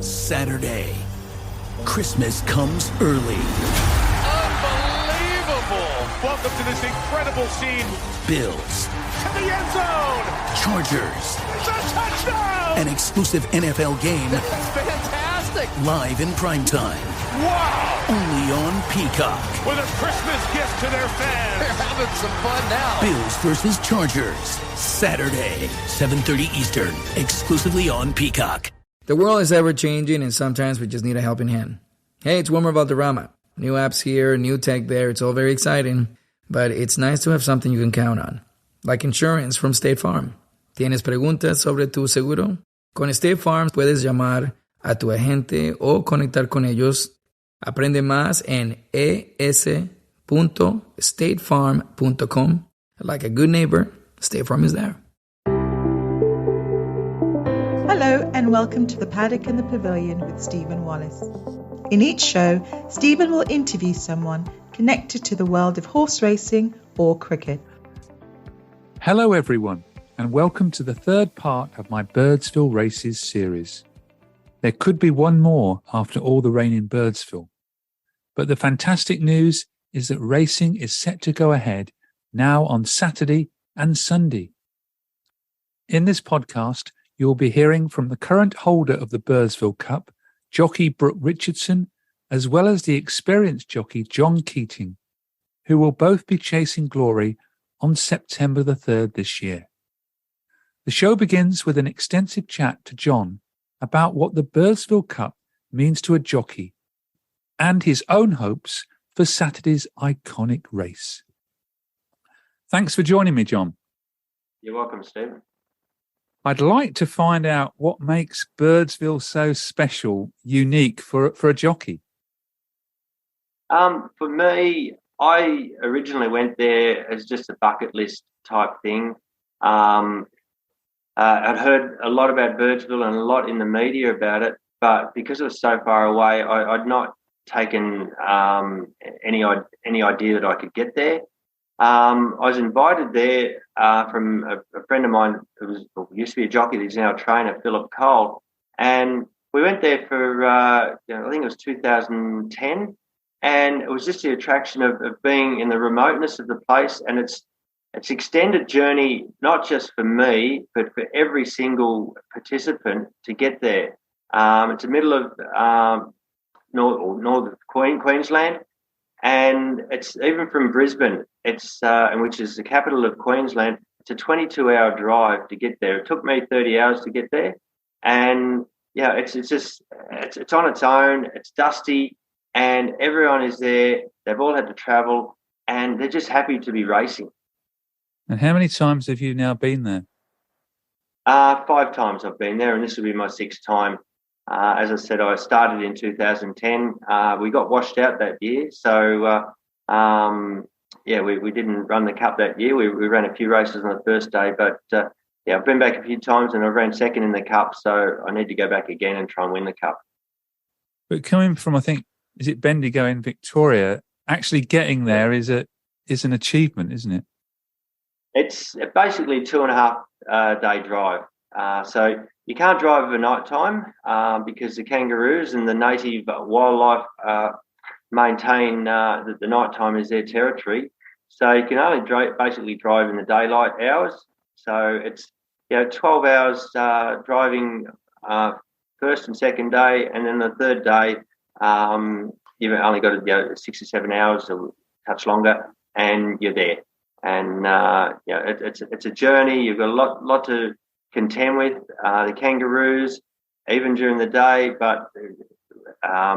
Saturday. Christmas comes early. Unbelievable! Welcome to this incredible scene. Bills. To the end zone! Chargers. It's a touchdown! An exclusive NFL game. This is fantastic! Live in primetime. Wow! Only on Peacock. With a Christmas gift to their fans. They're having some fun now. Bills versus Chargers. Saturday, 7:30 Eastern. Exclusively on Peacock. The world is ever-changing, and sometimes we just need a helping hand. Hey, it's Wilmer Valderrama. New apps here, new tech there. It's all very exciting, but it's nice to have something you can count on. Like insurance from State Farm. ¿Tienes preguntas sobre tu seguro? Con State Farm puedes llamar a tu agente o conectar con ellos. Aprende más en es.statefarm.com. Like a good neighbor, State Farm is there. Hello and welcome to the Paddock and the Pavilion with Stephen Wallace. In each show, Stephen will interview someone connected to the world of horse racing or cricket. Hello everyone, and welcome to the third part of my Birdsville Races series. There could be one more after all the rain in Birdsville, but the fantastic news is that racing is set to go ahead now on Saturday and Sunday. In this podcast, you'll be hearing from the current holder of the Birdsville Cup, jockey Brooke Richardson, as well as the experienced jockey John Keating, who will both be chasing glory on September the 3rd this year. The show begins with an extensive chat to John about what the Birdsville Cup means to a jockey and his own hopes for Saturday's iconic race. Thanks for joining me, John. You're welcome, Stephen. I'd like to find out what makes Birdsville so special, unique for a jockey. For me, I originally went there as just a bucket list type thing. I'd heard a lot about Birdsville and a lot in the media about it, but because it was so far away, I'd not taken any idea that I could get there. I was invited there from a friend of mine who used to be a jockey. He's now a trainer, Philip Cole, and we went there for I think it was 2010, and it was just the attraction of being in the remoteness of the place, and it's extended journey not just for me but for every single participant to get there. It's the middle of northern Queensland. And it's even from Brisbane, which is the capital of Queensland. It's a 22-hour drive to get there. It took me 30 hours to get there, and yeah, it's on its own. It's dusty, and everyone is there. They've all had to travel, and they're just happy to be racing. And how many times have you now been there? 5 times I've been there, and this will be my 6th time. As I said, I started in 2010. We got washed out that year. So, we didn't run the Cup that year. We ran a few races on the first day. But, I've been back a few times and I ran second in the Cup. So I need to go back again and try and win the Cup. But coming from, I think, is it Bendigo in Victoria, actually getting there is an achievement, isn't it? It's basically a 2.5 day drive. So you can't drive over night time because the kangaroos and the native wildlife maintain that the night time is their territory. So you can only basically drive in the daylight hours. So it's 12 hours driving first and second day, and then the third day you've only got to go 6 or 7 hours or a touch longer, and you're there. And it's a journey. You've got a lot to contend with, the kangaroos, even during the day, but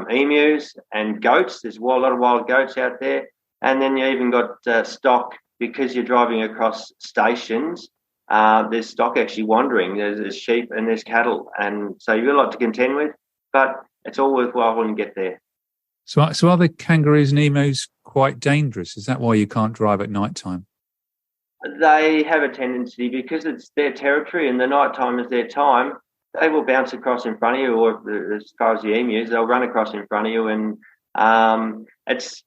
emus and goats. There's a lot of wild goats out there. And then you even got stock, because you're driving across stations. There's stock actually wandering. There's sheep and there's cattle. And so you've got a lot to contend with, but it's all worthwhile when you get there. So are the kangaroos and emus quite dangerous? Is that why you can't drive at night time? They have a tendency, because it's their territory and the night time is their time, they will bounce across in front of you, or as far as the emus, they'll run across in front of you. And there's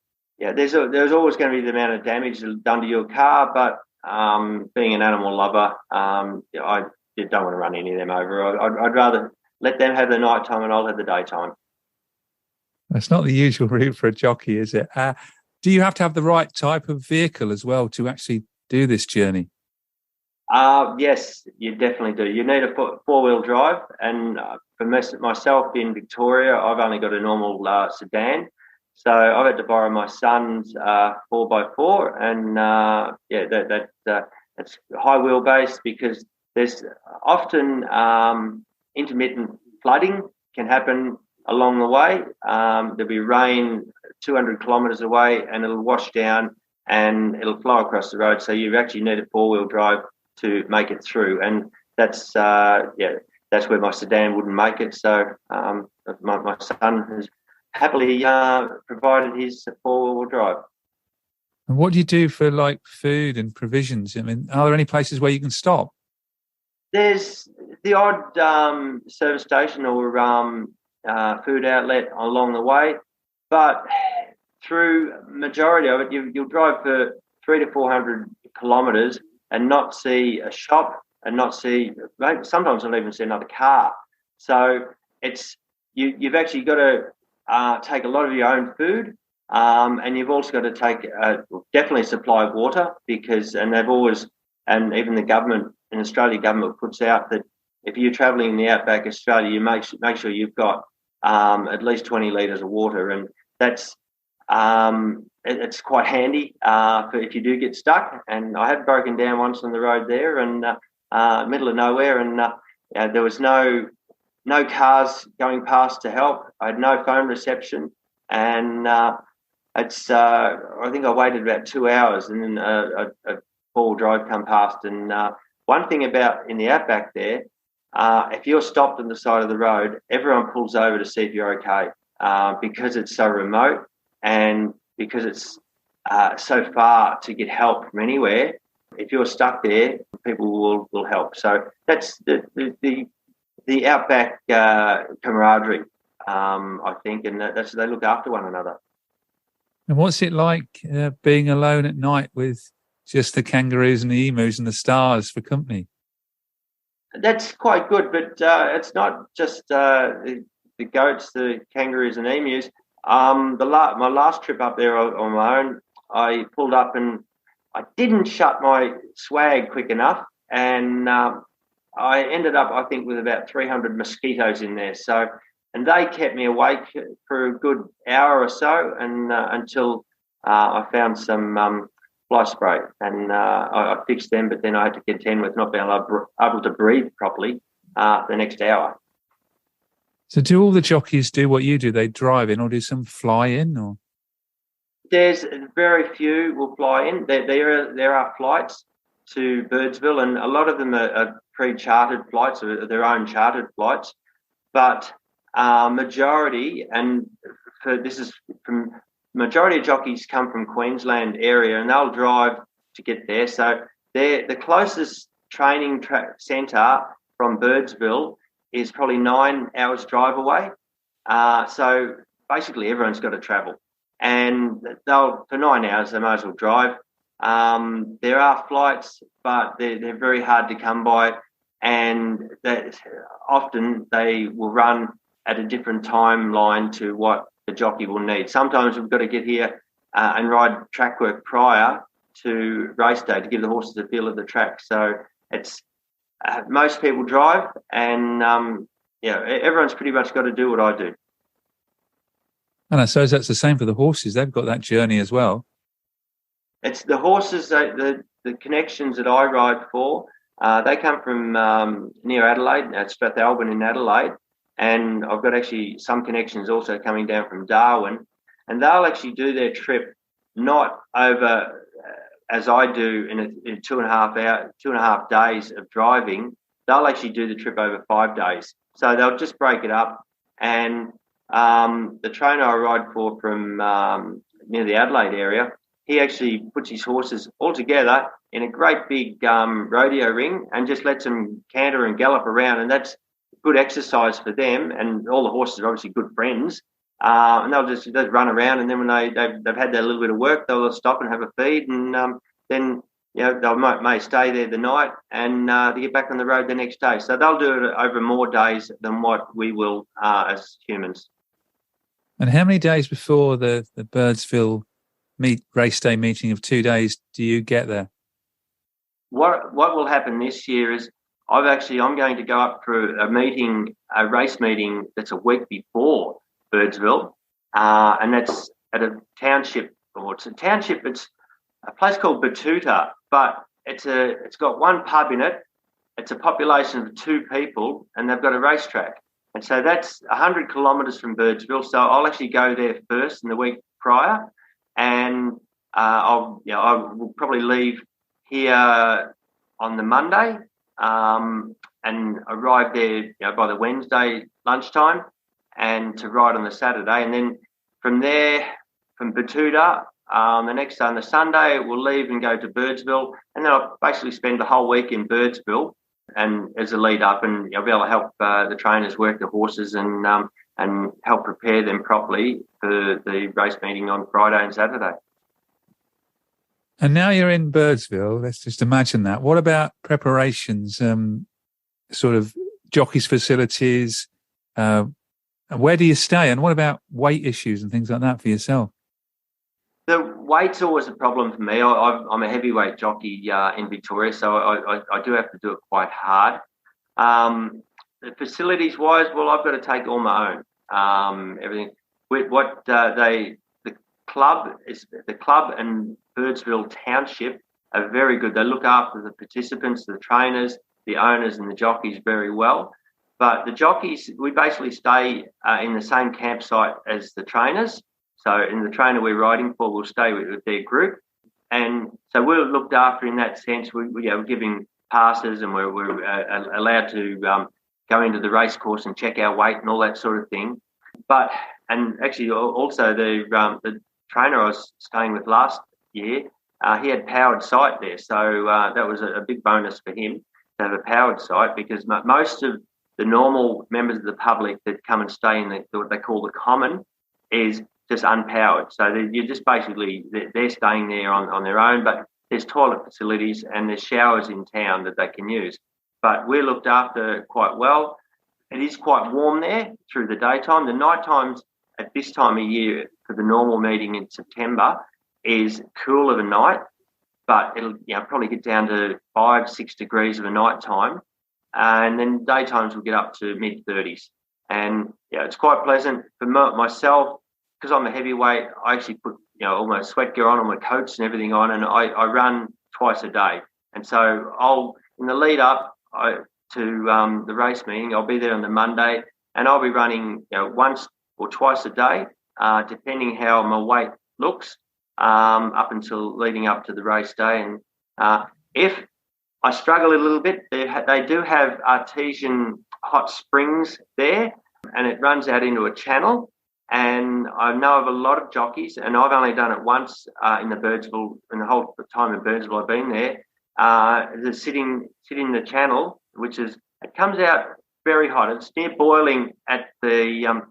always going to be the amount of damage done to your car, but being an animal lover, I don't want to run any of them over. I'd rather let them have the night time and I'll have the daytime. That's not the usual route for a jockey, is it? Do you have to have the right type of vehicle as well to actually do this journey? Yes, you definitely do. You need a four-wheel drive, and for myself in Victoria, I've only got a normal sedan. So I've had to borrow my son's 4x4, and that's high wheelbase because there's often intermittent flooding can happen along the way. There'll be rain 200 kilometres away, and it'll wash down and it'll flow across the road. So you actually need a four-wheel drive to make it through, and that's where my sedan wouldn't make it. So my son has happily provided his four-wheel drive. And what do you do for like food and provisions? I mean, are there any places where you can stop? There's the odd service station or food outlet along the way, but through majority of it, you'll drive for 300 to 400 kilometres and not see a shop and not see, sometimes not even see another car. So you've actually got to take a lot of your own food, and you've also got to take definitely supply of water and even the government in Australia, government puts out that if you're travelling in the outback Australia, you make sure you've got at least 20 litres of water, and that's it's quite handy for if you do get stuck. And I had broken down once on the road there, and middle of nowhere, and there was no cars going past to help. I had no phone reception, and I think I waited about 2 hours, and then a four-wheel drive come past. And one thing about in the outback there, if you're stopped on the side of the road, everyone pulls over to see if you're okay, because it's so remote and because it's so far to get help from anywhere. If you're stuck there, people will help. So that's the outback camaraderie, I think, and they look after one another. And what's it like being alone at night with just the kangaroos and the emus and the stars for company? That's quite good, but it's not just the goats, the kangaroos and emus. My last trip up there on my own, I pulled up and I didn't shut my swag quick enough, and I ended up, I think, with about 300 mosquitoes in there. So, and they kept me awake for a good hour or so, and until I found some fly spray, and I fixed them. But then I had to contend with not being able to breathe properly the next hour. So do all the jockeys do what you do? They drive in or do some fly in? Or there's very few will fly in. There are flights to Birdsville, and a lot of them are pre-chartered flights or their own chartered flights. But majority, and this is from majority of jockeys come from Queensland area, and they'll drive to get there. So the closest training centre from Birdsville is probably 9 hours drive away. So basically everyone's got to travel. And for 9 hours, they might as well drive. There are flights, but they're very hard to come by. And often they will run at a different timeline to what the jockey will need. Sometimes we've got to get here and ride track work prior to race day to give the horses a feel of the track. So it's most people drive, and everyone's pretty much got to do what I do. And I suppose that's the same for the horses. They've got that journey as well. It's the horses, the connections that I ride for, they come from near Adelaide, at Strathalbyn in Adelaide, and I've got actually some connections also coming down from Darwin, and they'll actually do their trip not over as I do in 2.5 days of driving. They'll actually do the trip over 5 days. So they'll just break it up. And the trainer I ride for from near the Adelaide area, he actually puts his horses all together in a great big rodeo ring and just lets them canter and gallop around. And that's good exercise for them. And all the horses are obviously good friends. And they'll run around, and then when they've had their little bit of work, they'll stop and have a feed, and then they may stay there the night and to get back on the road the next day. So they'll do it over more days than what we will as humans. And how many days before the Birdsville race day meeting of 2 days do you get there? What will happen this year is I'm going to go up for a race meeting that's a week before Birdsville, and that's at a township. It's a place called Batuta, but it's got one pub in it. It's a population of 2 people, and they've got a racetrack. And so that's 100 kilometres from Birdsville. So I'll actually go there first in the week prior, and I will probably leave here on the Monday and arrive there by the Wednesday lunchtime, and to ride on the Saturday. And then from there, from Batuta, the next day on the Sunday, we'll leave and go to Birdsville, and then I'll basically spend the whole week in Birdsville and as a lead up, and I'll be able to help the trainers work the horses and help prepare them properly for the race meeting on Friday and Saturday. And now you're in Birdsville. Let's just imagine that. What about preparations, sort of jockeys' facilities? Where do you stay? And what about weight issues and things like that for yourself? The weight's always a problem for me. I'm a heavyweight jockey in Victoria, so I do have to do it quite hard. The facilities-wise, well, I've got to take all my own. Everything. The club and Birdsville Township are very good. They look after the participants, the trainers, the owners, and the jockeys very well. But the jockeys, we basically stay in the same campsite as the trainers. So in the trainer we're riding for, we'll stay with their group. And so we're looked after in that sense. We're giving passes, and we're allowed to go into the racecourse and check our weight and all that sort of thing. And actually also the trainer I was staying with last year, he had powered sight there. So that was a big bonus for him to have a powered sight, because most of the normal members of the public that come and stay in what they call the common is just unpowered. So you're just basically, they're staying there on their own, but there's toilet facilities and there's showers in town that they can use. But we're looked after quite well. It is quite warm there through the daytime. The night times at this time of year for the normal meeting in September is cool of a night, but it'll probably get down to 5-6 degrees of a night time. And then daytimes will get up to mid-30s. And it's quite pleasant for myself, because I'm a heavyweight. I actually put all my sweat gear on, all my coats and everything on, and I run twice a day. And so in the lead up to the race meeting, I'll be there on the Monday, and I'll be running once or twice a day, depending how my weight looks, up until leading up to the race day. And if I struggle a little bit, they do have artesian hot springs there, and it runs out into a channel. And I know of a lot of jockeys, and I've only done it once in the whole time in Birdsville I've been there. They're sitting in the channel, it comes out very hot. It's near boiling at the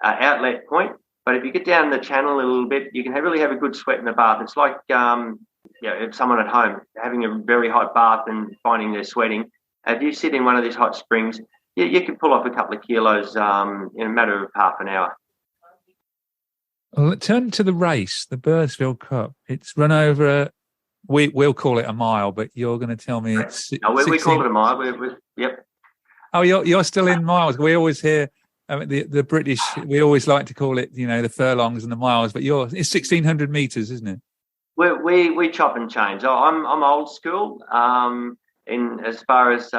outlet point, but if you get down the channel a little bit, you can really have a good sweat in the bath. It's like if someone at home having a very hot bath and finding they're sweating. If you sit in one of these hot springs, you can pull off a couple of kilos in a matter of half an hour. Well, turn to the race, the Birdsville Cup. It's run over we'll call it a mile, but you're going to tell me it's... No, we call it a mile. Yep. Oh, you're still in miles. We always hear the British, we always like to call it, the furlongs and the miles, but it's 1,600 metres, isn't it? We chop and change. I'm old school in as far as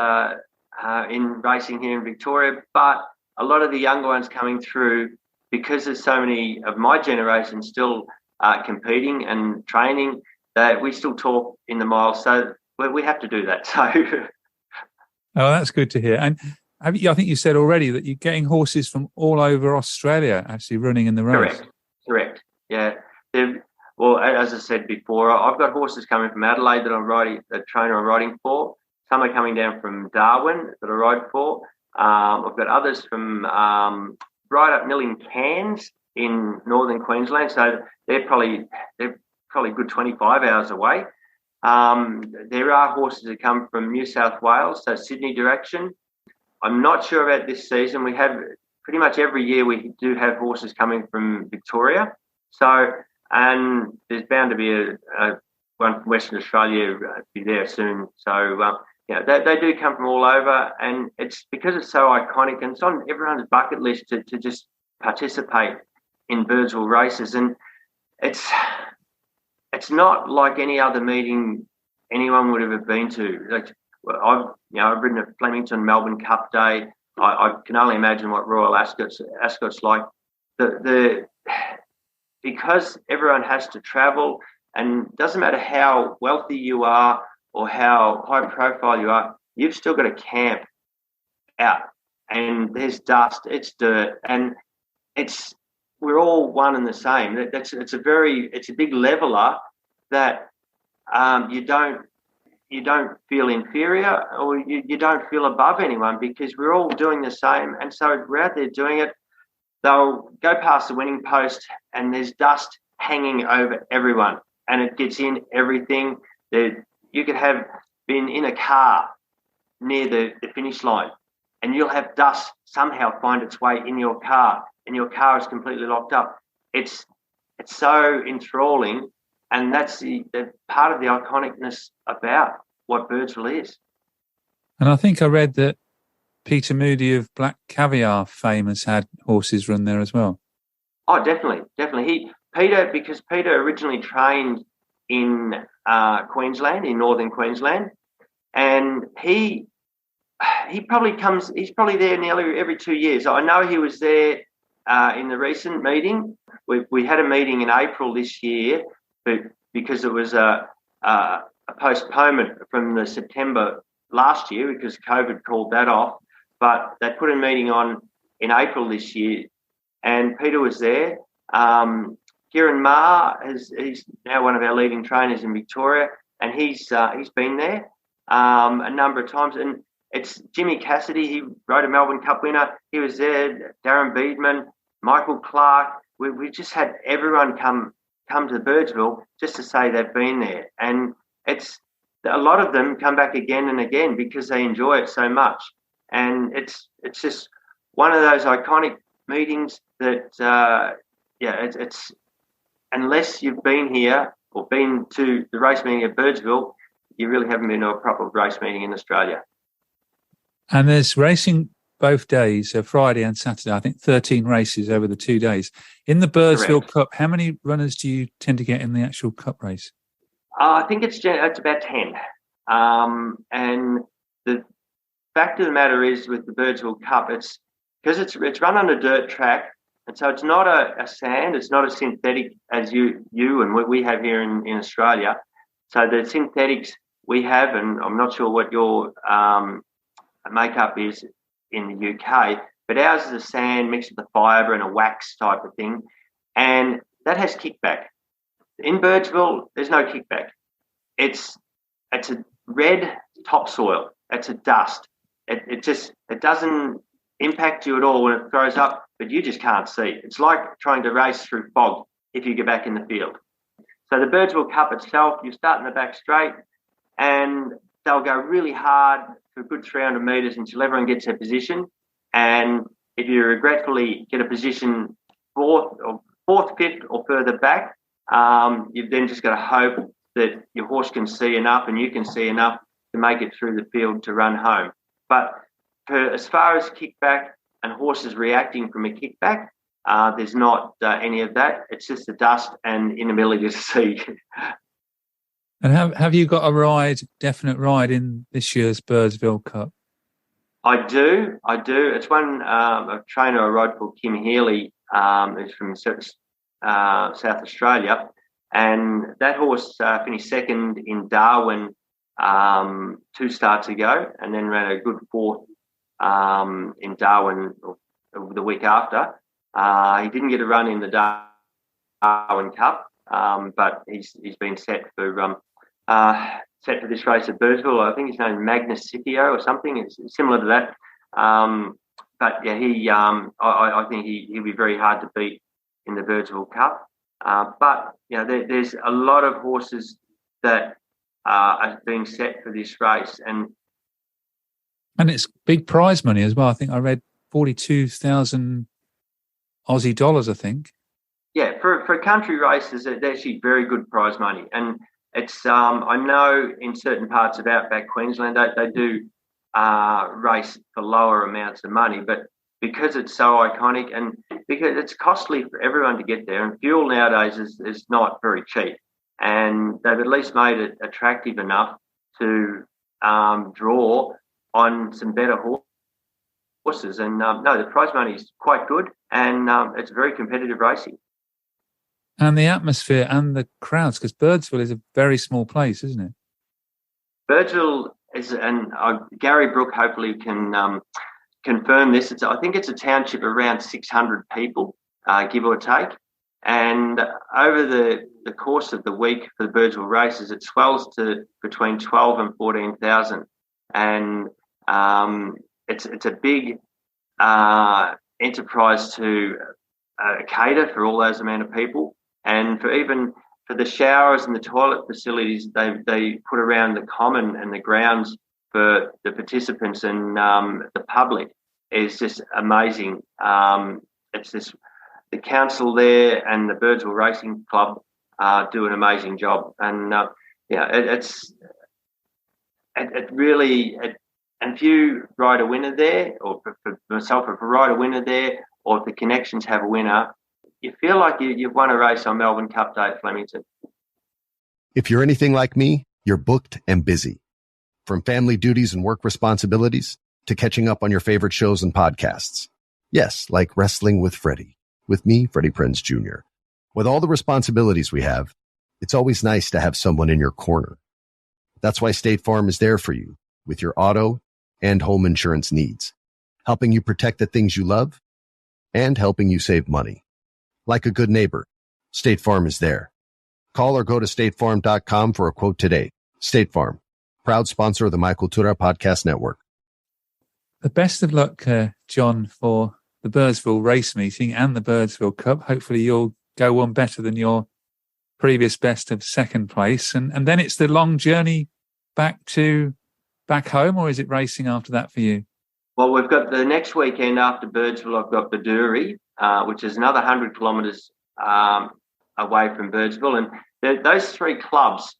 in racing here in Victoria, but a lot of the younger ones coming through, because there's so many of my generation still competing and training, that we still talk in the miles. So we have to do that. So, oh, that's good to hear. And I think you said already that you're getting horses from all over Australia actually running in the race. Correct. Yeah. Well, as I said before, I've got horses coming from Adelaide that I'm riding, the trainer I'm riding for. Some are coming down from Darwin that I ride for. I've got others from right up near Cairns in northern Queensland, so they're probably a good 25 hours away. There are horses that come from New South Wales, so Sydney direction. I'm not sure about this season. We have pretty much every year we do have horses coming from Victoria. So, and there's bound to be a one from Western Australia be there soon. So, they do come from all over, and it's because it's so iconic and it's on everyone's bucket list to just participate in Birdsville races. And it's not like any other meeting anyone would have ever been to. Like, I've ridden at Flemington Melbourne Cup Day. I can only imagine what Royal Ascot's like. Because everyone has to travel, and it doesn't matter how wealthy you are or how high profile you are, you've still got to camp out, and there's dust, it's dirt, and we're all one and the same. It's a big leveler that you don't feel inferior or you don't feel above anyone, because we're all doing the same. And so we're out there doing it. They'll go past the winning post and there's dust hanging over everyone, and it gets in everything. You could have been in a car near the finish line and you'll have dust somehow find its way in your car, and your car is completely locked up. It's so enthralling, and that's the part of the iconicness about what Birdsville is. And I think I read that Peter Moody of Black Caviar fame has had horses run there as well. Oh, definitely. Because Peter originally trained in Queensland, in northern Queensland, and he's probably there nearly every 2 years. I know he was there in the recent meeting. We had a meeting in April this year, but because it was a postponement from the September last year, because COVID called that off, but they put a meeting on in April this year, and Peter was there. Kieran Ma he's now one of our leading trainers in Victoria, and he's been there a number of times. And it's Jimmy Cassidy. He rode a Melbourne Cup winner. He was there. Darren Beedman, Michael Clark. We just had everyone come to the Birdsville just to say they've been there, and it's a lot of them come back again and again because they enjoy it so much. And it's just one of those iconic meetings that it's unless you've been here or been to the race meeting at Birdsville, you really haven't been to a proper race meeting in Australia. And there's racing both days, so Friday and Saturday. I think 13 races over the 2 days. In the Birdsville Cup, how many runners do you tend to get in the actual cup race? I think it's about 10. And the fact of the matter is, with the Birdsville Cup, it's because it's run on a dirt track, and so it's not a sand, it's not a synthetic as you and we have here in Australia. So the synthetics we have, and I'm not sure what your makeup is in the UK, but ours is a sand mixed with a fibre and a wax type of thing, and that has kickback. In Birdsville, there's no kickback. It's a red topsoil. It's a dust. It doesn't impact you at all when it throws up, but you just can't see. It's like trying to race through fog if you get back in the field. So the Birdsville Cup itself, you start in the back straight, and they'll go really hard for a good 300 metres until everyone gets their position. And if you regretfully get a position fourth, fifth, or further back, you've then just got to hope that your horse can see enough and you can see enough to make it through the field to run home. But as far as kickback and horses reacting from a kickback, there's not any of that. It's just the dust and inability to see. And have you got a definite ride in this year's Birdsville Cup? I do. It's one a trainer I ride called Kim Healy, who's from South Australia, and that horse finished second in Darwin 2 starts ago, and then ran a good fourth in Darwin the week after. He didn't get a run in the Darwin Cup, but he's been set for this race at Birdsville. I think his name is Magnus Scipio or something. It's similar to that. But yeah, I think he'll be very hard to beat in the Birdsville Cup. But there's a lot of horses that are being set for this race. And it's big prize money as well. I think I read 42,000 Aussie dollars, I think. Yeah, for country races, it's actually very good prize money. And it's I know in certain parts of outback Queensland they do race for lower amounts of money, but because it's so iconic and because it's costly for everyone to get there, and fuel nowadays is not very cheap, and they've at least made it attractive enough to draw on some better horses. And no, the prize money is quite good, and it's very competitive racing. And the atmosphere and the crowds, because Birdsville is a very small place, isn't it? Birdsville is, and Gary Brooke hopefully can confirm this. I think it's a township around 600 people, give or take. And over the course of the week for the Birdsville races, it swells to between 12 and 14,000. And it's a big enterprise to cater for all those amount of people. And for the showers and the toilet facilities, they put around the common and the grounds for the participants and the public is just amazing. It's just the council there and the Birdsville Racing Club do an amazing job. And it really. And if you ride a winner there, or for myself, if I ride a winner there, or if the connections have a winner, you feel like you've won a race on Melbourne Cup Day at Flemington. If you're anything like me, you're booked and busy. From family duties and work responsibilities to catching up on your favorite shows and podcasts. Yes, like Wrestling with Freddie. With me, Freddie Prinze Jr. With all the responsibilities we have, it's always nice to have someone in your corner. That's why State Farm is there for you with your auto and home insurance needs, helping you protect the things you love and helping you save money. Like a good neighbor, State Farm is there. Call or go to statefarm.com for a quote today. State Farm, proud sponsor of the My Cultura Podcast Network. The best of luck, John, for the Birdsville race meeting and the Birdsville Cup. Hopefully you'll go one better than your previous best of second place. And then it's the long journey back home, or is it racing after that for you? Well, we've got the next weekend after Birdsville, I've got Baduri, which is another 100 kilometres away from Birdsville. And those three clubs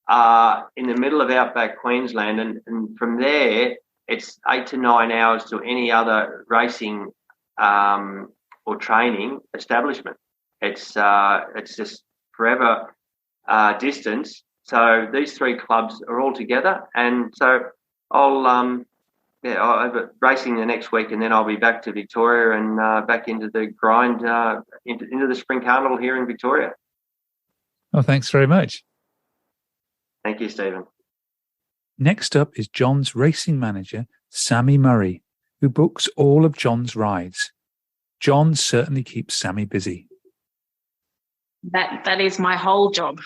are in the middle of outback Queensland. And from there, it's 8 to 9 hours to any other racing or training establishment. It's just forever distance. So these three clubs are all together. And so I'll have racing the next week, and then I'll be back to Victoria and back into the grind, into the Spring Carnival here in Victoria. Oh, thanks very much. Thank you, Stephen. Next up is John's racing manager, Sammi Murray, who books all of John's rides. John certainly keeps Sammi busy. That is my whole job.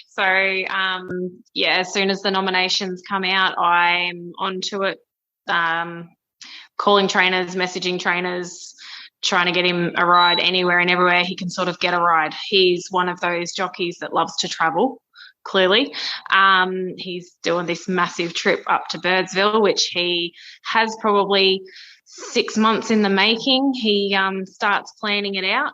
So, as soon as the nominations come out, I'm onto it, calling trainers, messaging trainers, trying to get him a ride anywhere and everywhere he can sort of get a ride. He's one of those jockeys that loves to travel, clearly. He's doing this massive trip up to Birdsville, which he has probably 6 months in the making. He starts planning it out.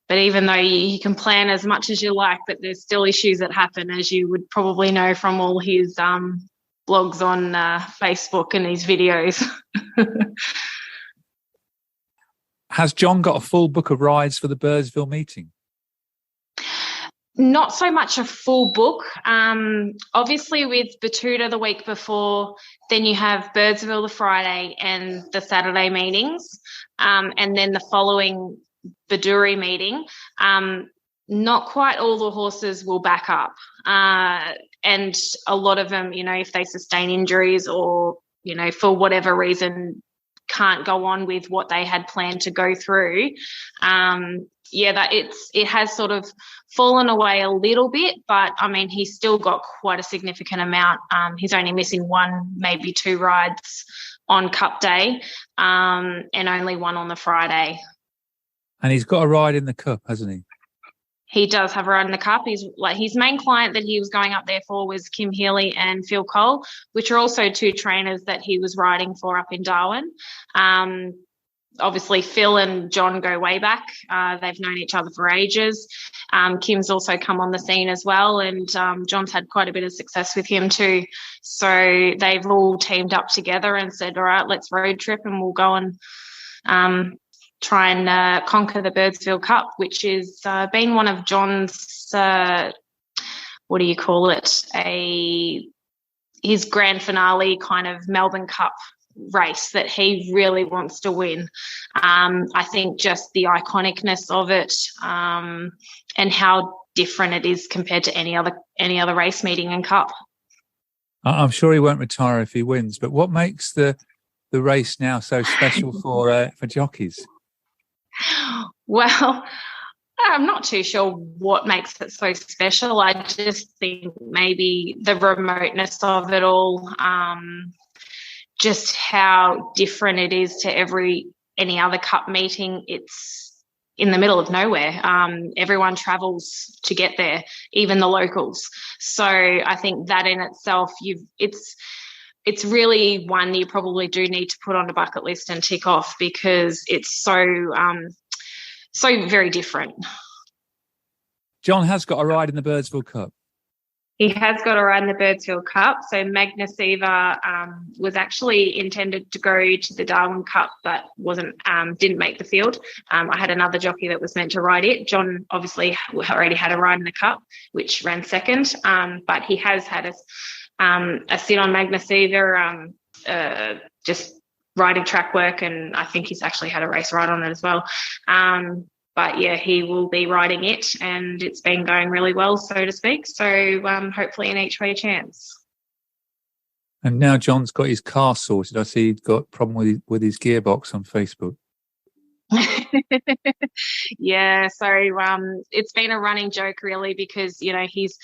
But even though you can plan as much as you like, but there's still issues that happen, as you would probably know from all his blogs on Facebook and his videos. Has John got a full book of rides for the Birdsville meeting? Not so much a full book. Obviously with Batuta the week before, then you have Birdsville the Friday and the Saturday meetings. And then the following Baduri meeting, not quite all the horses will back up. And a lot of them, if they sustain injuries or, for whatever reason, can't go on with what they had planned to go through. It has sort of fallen away a little bit, but I mean, he's still got quite a significant amount. He's only missing 1, maybe 2 rides on Cup Day, and only 1 on the Friday. And he's got a ride in the Cup, hasn't he? He does have a ride in the Cup. He's like his main client that he was going up there for was Kim Healy and Phil Cole, which are also two trainers that he was riding for up in Darwin. Obviously, Phil and John go way back. They've known each other for ages. Kim's also come on the scene as well, and John's had quite a bit of success with him too. So they've all teamed up together and said, all right, let's road trip and we'll go and try and conquer the Birdsville Cup, which is been one of John's, what do you call it, his grand finale kind of Melbourne Cup race that he really wants to win. I think just the iconicness of it and how different it is compared to any other race meeting and cup. I'm sure he won't retire if he wins, but what makes the race now so special for jockeys? Well, I'm not too sure what makes it so special. I just think maybe the remoteness of it all, just how different it is to any other cup meeting. It's in the middle of nowhere. Everyone travels to get there, even the locals. So I think that in itself, it's really one you probably do need to put on a bucket list and tick off because it's so very different. John has got a ride in the Birdsville Cup. He has got a ride in the Birdsville Cup. So Magnus Eva was actually intended to go to the Darwin Cup, but didn't make the field. I had another jockey that was meant to ride it. John obviously already had a ride in the Cup, which ran second, but he has had a sit on Magnus Eva, just riding track work, and I think he's actually had a race ride on it as well. But yeah, he will be riding it, and it's been going really well, so to speak. So hopefully an each way chance. And now John's got his car sorted. I see he's got a problem with his gearbox on Facebook. Yeah, so it's been a running joke really because he's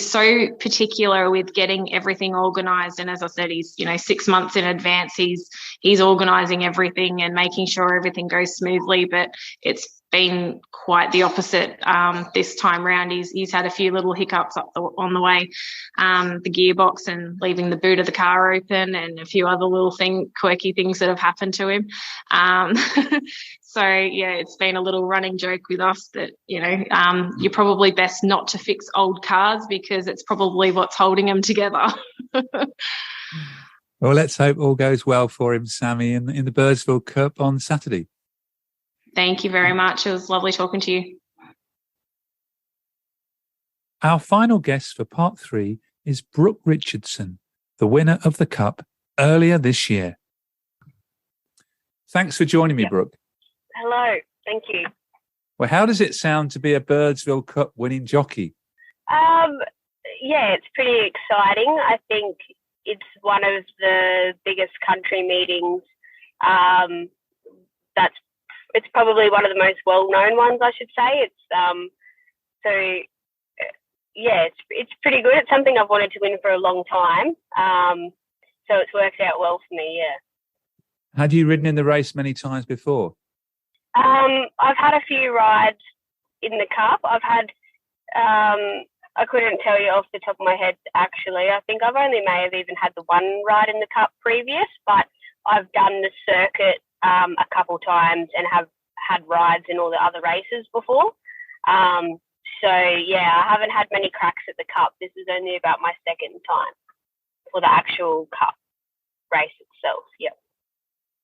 so particular with getting everything organised, and as I said, he's 6 months in advance he's organising everything and making sure everything goes smoothly, but it's been quite the opposite this time round. He's had a few little hiccups on the way, the gearbox and leaving the boot of the car open and a few other little quirky things that have happened to him. So yeah, it's been a little running joke with us that you're probably best not to fix old cars because it's probably what's holding them together. Well, let's hope all goes well for him, Sammi, in the Birdsville Cup on Saturday. Thank you very much. It was lovely talking to you. Our final guest for part 3 is Brooke Richardson, the winner of the Cup earlier this year. Thanks for joining me, Brooke. Hello, thank you. Well, how does it sound to be a Birdsville Cup winning jockey? Yeah, it's pretty exciting. I think it's one of the biggest country meetings. It's probably one of the most well-known ones, I should say. It's pretty good. It's something I've wanted to win for a long time. So it's worked out well for me, yeah. Have you ridden in the race many times before? I've had a few rides in the Cup. I've had, I couldn't tell you off the top of my head, actually. I think I've only may have even had the one ride in the Cup previous, but I've done the circuit a couple times and have had rides in all the other races before. So, yeah, I haven't had many cracks at the Cup. This is only about my second time for the actual Cup race itself, yeah.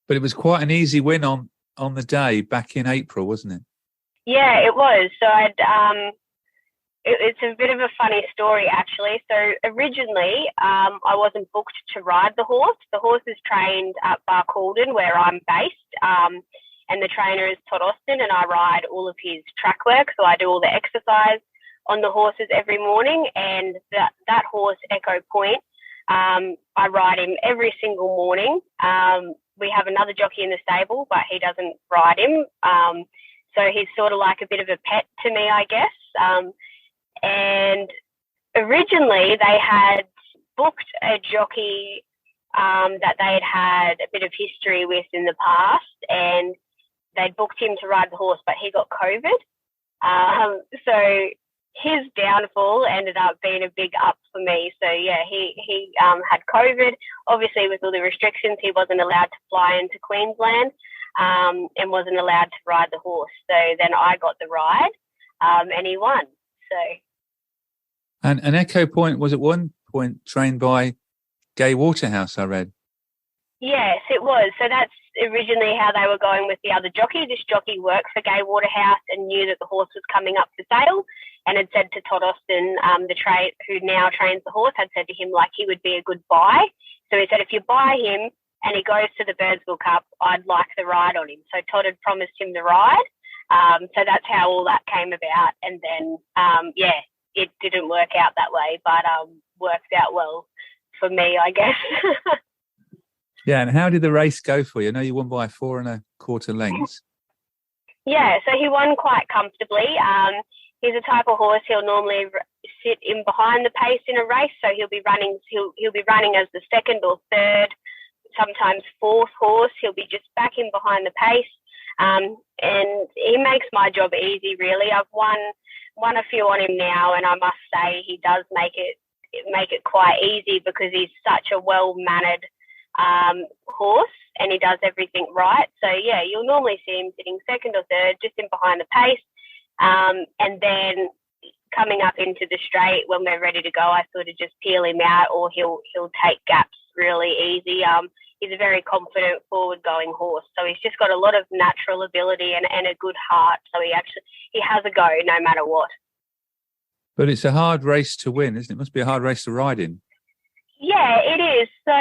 But it was quite an easy win on the day back in April, wasn't it? Yeah, it was. So it's a bit of a funny story, actually. So originally, I wasn't booked to ride the horse. The horse is trained at Barcaldine, where I'm based, and the trainer is Todd Austin, and I ride all of his track work. So I do all the exercise on the horses every morning, and that horse, Echo Point, I ride him every single morning. We have another jockey in the stable, but he doesn't ride him. So he's sort of like a bit of a pet to me, I guess. And originally they had booked a jockey that they had a bit of history with in the past, and they'd booked him to ride the horse, but he got COVID. So his downfall ended up being a big up for me. So yeah, he had COVID. Obviously, with all the restrictions, he wasn't allowed to fly into Queensland, and wasn't allowed to ride the horse. So then I got the ride, and he won. So. And Echo Point was at one point trained by Gay Waterhouse, I read. Yes, it was. So that's originally how they were going with the other jockey. This jockey worked for Gay Waterhouse and knew that the horse was coming up for sale, and had said to Todd Austin, who now trains the horse, had said to him like he would be a good buy. So he said, if you buy him and he goes to the Birdsville Cup, I'd like the ride on him. So Todd had promised him the ride. So that's how all that came about. And then, it didn't work out that way, but worked out well for me, I guess. Yeah, and how did the race go for you? I know you won by 4 1/4 lengths. Yeah, so he won quite comfortably. He's a type of horse, he'll normally sit in behind the pace in a race, so he'll be running as the second or third, sometimes fourth horse. He'll be just back in behind the pace, and he makes my job easy, really. I've won a few on him now, and I must say he does make it quite easy because he's such a well-mannered horse, and he does everything right. So yeah, you'll normally see him sitting second or third, just in behind the pace, and then coming up into the straight when we're ready to go, I sort of just peel him out, or he'll take gaps really easy. He's a very confident, forward-going horse, so he's just got a lot of natural ability and a good heart. So he has a go no matter what. But it's a hard race to win, isn't it? It must be a hard race to ride in. Yeah, it is. So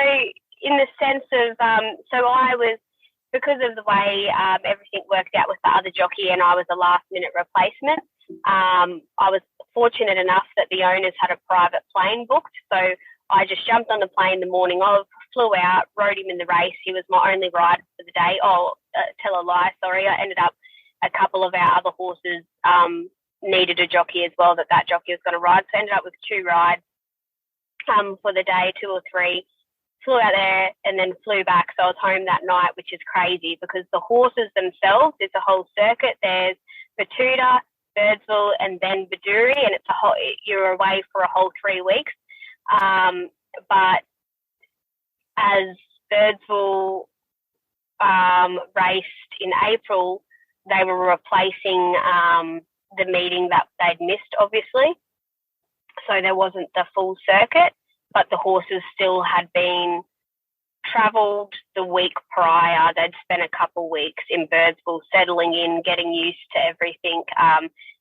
in the sense of, so I was, because of the way everything worked out with the other jockey, and I was a last-minute replacement, I was fortunate enough that the owners had a private plane booked. So I just jumped on the plane the morning of, flew out, rode him in the race. He was my only rider for the day. Tell a lie, sorry. I ended up, a couple of our other horses needed a jockey as well that jockey was going to ride. So I ended up with 2 rides for the day, 2 or 3. Flew out there and then flew back. So I was home that night, which is crazy because the horses themselves, it's a whole circuit. There's Batuta, Birdsville, and then Baduri, and you're away for a whole 3 weeks. But as Birdsville raced in April, they were replacing the meeting that they'd missed, obviously. So there wasn't the full circuit, but the horses still had been travelled the week prior. They'd spent a couple weeks in Birdsville settling in, getting used to everything,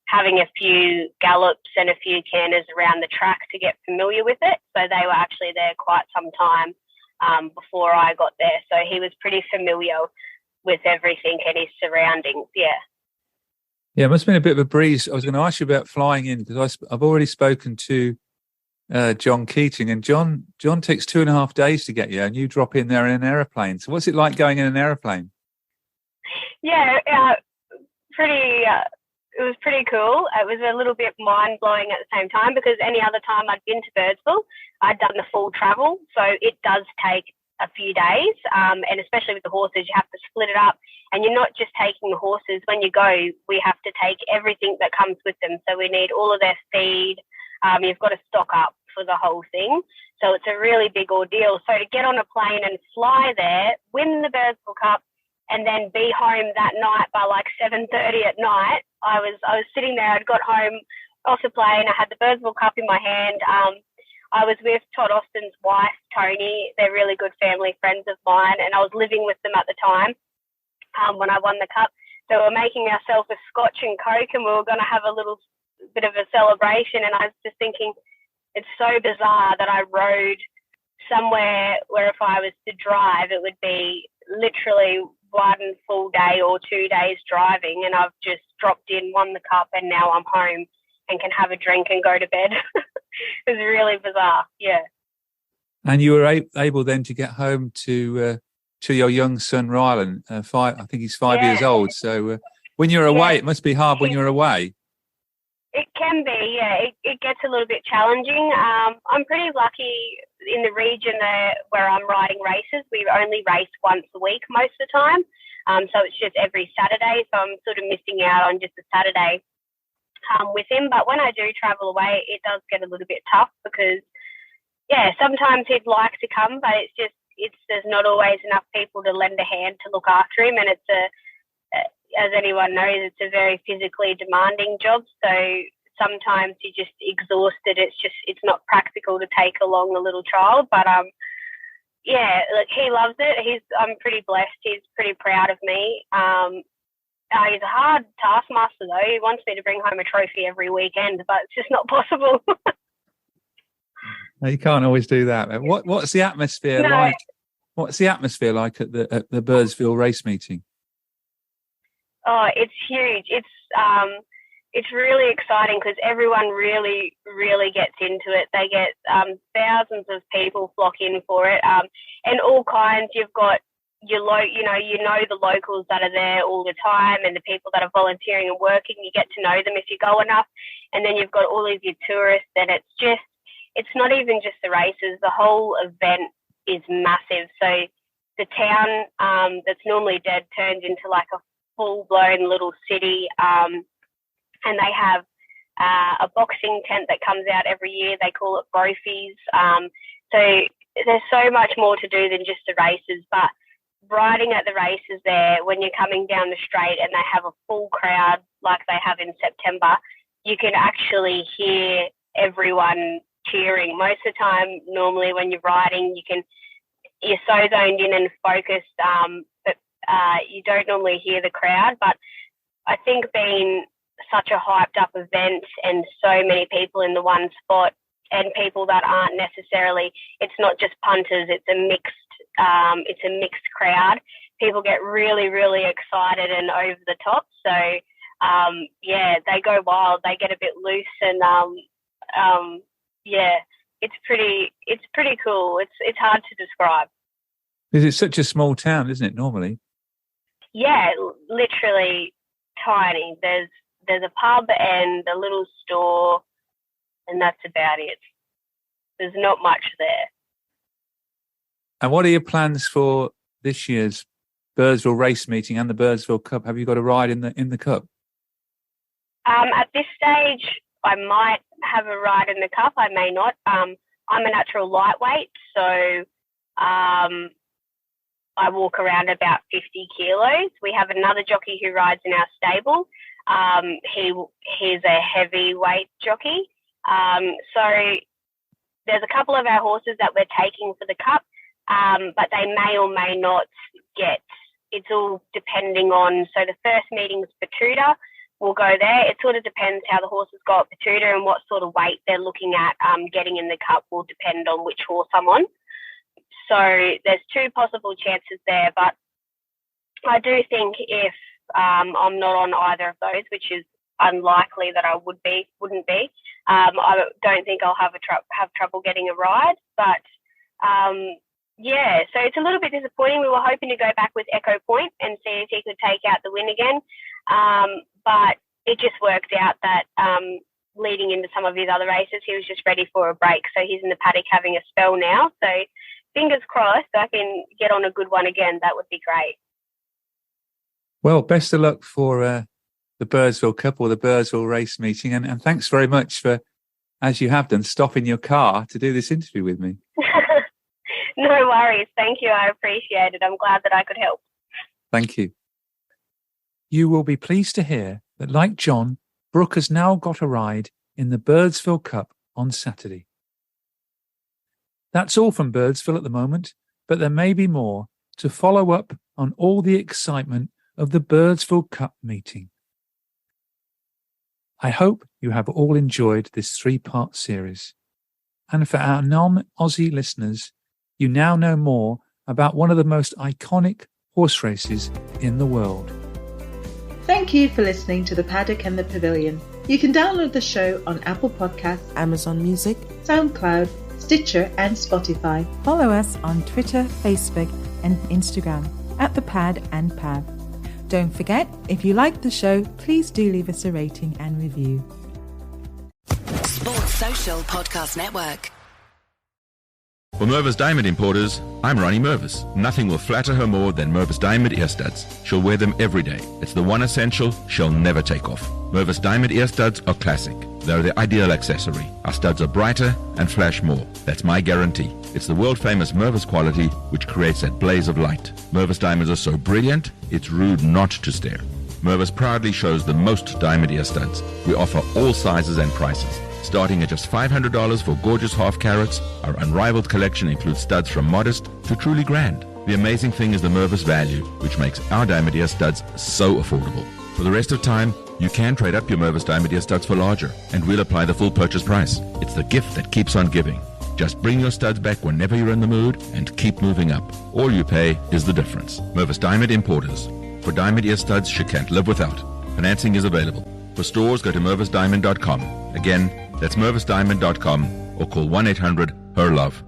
having a few gallops and a few canters around the track to get familiar with it. So they were actually there quite some time before I got there. So he was pretty familiar with everything and his surroundings, yeah. Yeah, it must have been a bit of a breeze. I was going to ask you about flying in because I've already spoken to John Keating, and John takes 2.5 days to get you, and you drop in there in an aeroplane. So what's it like going in an aeroplane? Yeah, it was pretty cool. It was a little bit mind-blowing at the same time because any other time I'd been to Birdsville, I'd done the full travel. So it does take a few days, and especially with the horses, you have to split it up. And you're not just taking the horses. When you go, we have to take everything that comes with them. So we need all of their feed. You've got to stock up for the whole thing. So it's a really big ordeal. So to get on a plane and fly there, win the Birdsville Cup, and then be home that night by like 7:30 at night. I was sitting there. I'd got home off the plane. I had the Birdsville Cup in my hand. I was with Todd Austin's wife, Tony. They're really good family friends of mine, and I was living with them at the time when I won the cup. So we were making ourselves a scotch and Coke, and we were going to have a little bit of a celebration. And I was just thinking, it's so bizarre that I rode somewhere where if I was to drive, it would be literally 1 full day or 2 days driving, and I've just dropped in, won the cup, and now I'm home and can have a drink and go to bed. It was really bizarre, yeah. And you were able then to get home to your young son Rylan. I think he's 5 years old. So when you're away, it must be hard when you're away. It can be, yeah. It gets a little bit challenging. I'm pretty lucky in the region where I'm riding races. We only race once a week most of the time. So it's just every Saturday. So I'm sort of missing out on just a Saturday with him. But when I do travel away, it does get a little bit tough because, yeah, sometimes he'd like to come, but there's not always enough people to lend a hand to look after him. And as anyone knows, it's a very physically demanding job. So sometimes you're just exhausted. It's not practical to take along a little child. But, yeah, look, he loves it. I'm pretty blessed. He's pretty proud of me. He's a hard taskmaster, though. He wants me to bring home a trophy every weekend, but it's just not possible. No, you can't always do that. What's the atmosphere like? What's the atmosphere like at the Birdsville race meeting? Oh, it's huge. It's really exciting because everyone really, really gets into it. They get thousands of people flock in for it, and all kinds. You've got you know the locals that are there all the time, and the people that are volunteering and working. You get to know them if you go enough, and then you've got all of your tourists, and it's not even just the races. The whole event is massive. So the town that's normally dead turns into like a full-blown little city, and they have a boxing tent that comes out every year. They call it Brophies. So there's so much more to do than just the races, but riding at the races there, when you're coming down the straight and they have a full crowd like they have in September, you can actually hear everyone cheering. Most of the time, normally when you're riding, you're so zoned in and focused, but you don't normally hear the crowd. But I think being such a hyped up event and so many people in the one spot, and people that aren't necessarily, it's not just punters, it's a mixed crowd. People get really, really excited and over the top. So yeah, they go wild, they get a bit loose, and yeah, it's pretty cool. It's hard to describe. Because it's such a small town, isn't it, normally? Yeah, literally tiny. There's a pub and a little store, and that's about it. There's not much there. And what are your plans for this year's Birdsville race meeting and the Birdsville Cup? Have you got a ride in the Cup? At this stage, I might have a ride in the Cup. I may not. I'm a natural lightweight, so I walk around about 50 kilos. We have another jockey who rides in our stable. He's a heavyweight jockey. So there's a couple of our horses that we're taking for the Cup, but they may or may not get. It's all depending on. So the first meeting's Batuta. We'll go there. It sort of depends how the horses go at Batuta and what sort of weight they're looking at getting in the Cup will depend on which horse I'm on. So there's two possible chances there, but I do think if I'm not on either of those, which is unlikely that I wouldn't be, I don't think I'll have trouble getting a ride. But yeah, so it's a little bit disappointing. We were hoping to go back with Echo Point and see if he could take out the win again, but it just worked out that leading into some of his other races, he was just ready for a break. So he's in the paddock having a spell now. So fingers crossed I can get on a good one again. That would be great. Well, best of luck for the Birdsville Cup or the Birdsville race meeting. And thanks very much for, as you have done, stopping your car to do this interview with me. No worries. Thank you. I appreciate it. I'm glad that I could help. Thank you. You will be pleased to hear that, like John, Brooke has now got a ride in the Birdsville Cup on Saturday. That's all from Birdsville at the moment, but there may be more to follow up on all the excitement of the Birdsville Cup meeting. I hope you have all enjoyed this 3-part series. And for our non-Aussie listeners, you now know more about one of the most iconic horse races in the world. Thank you for listening to The Paddock and the Pavilion. You can download the show on Apple Podcasts, Amazon Music, SoundCloud, Stitcher and Spotify. Follow us on Twitter, Facebook and Instagram at The Pad and Pav. Don't forget, if you like the show, please do leave us a rating and review. Sports Social Podcast Network. For Mervis Diamond Importers, I'm Ronnie Mervis. Nothing will flatter her more than Mervis Diamond ear studs. She'll wear them every day. It's the one essential she'll never take off. Mervis Diamond ear studs are classic. They're the ideal accessory. Our studs are brighter and flash more. That's my guarantee. It's the world-famous Mervis quality which creates that blaze of light. Mervis diamonds are so brilliant, it's rude not to stare. Mervis proudly shows the most diamond ear studs. We offer all sizes and prices. Starting at just $500 for gorgeous half carats, our unrivaled collection includes studs from modest to truly grand. The amazing thing is the Mervis value, which makes our diamond ear studs so affordable. For the rest of time, you can trade up your Mervis diamond ear studs for larger, and we'll apply the full purchase price. It's the gift that keeps on giving. Just bring your studs back whenever you're in the mood and keep moving up. All you pay is the difference. Mervis Diamond Importers. For diamond ear studs she can't live without. Financing is available. For stores, go to mervisdiamond.com. Again, that's mervisdiamond.com or call 1-800-HER-LOVE.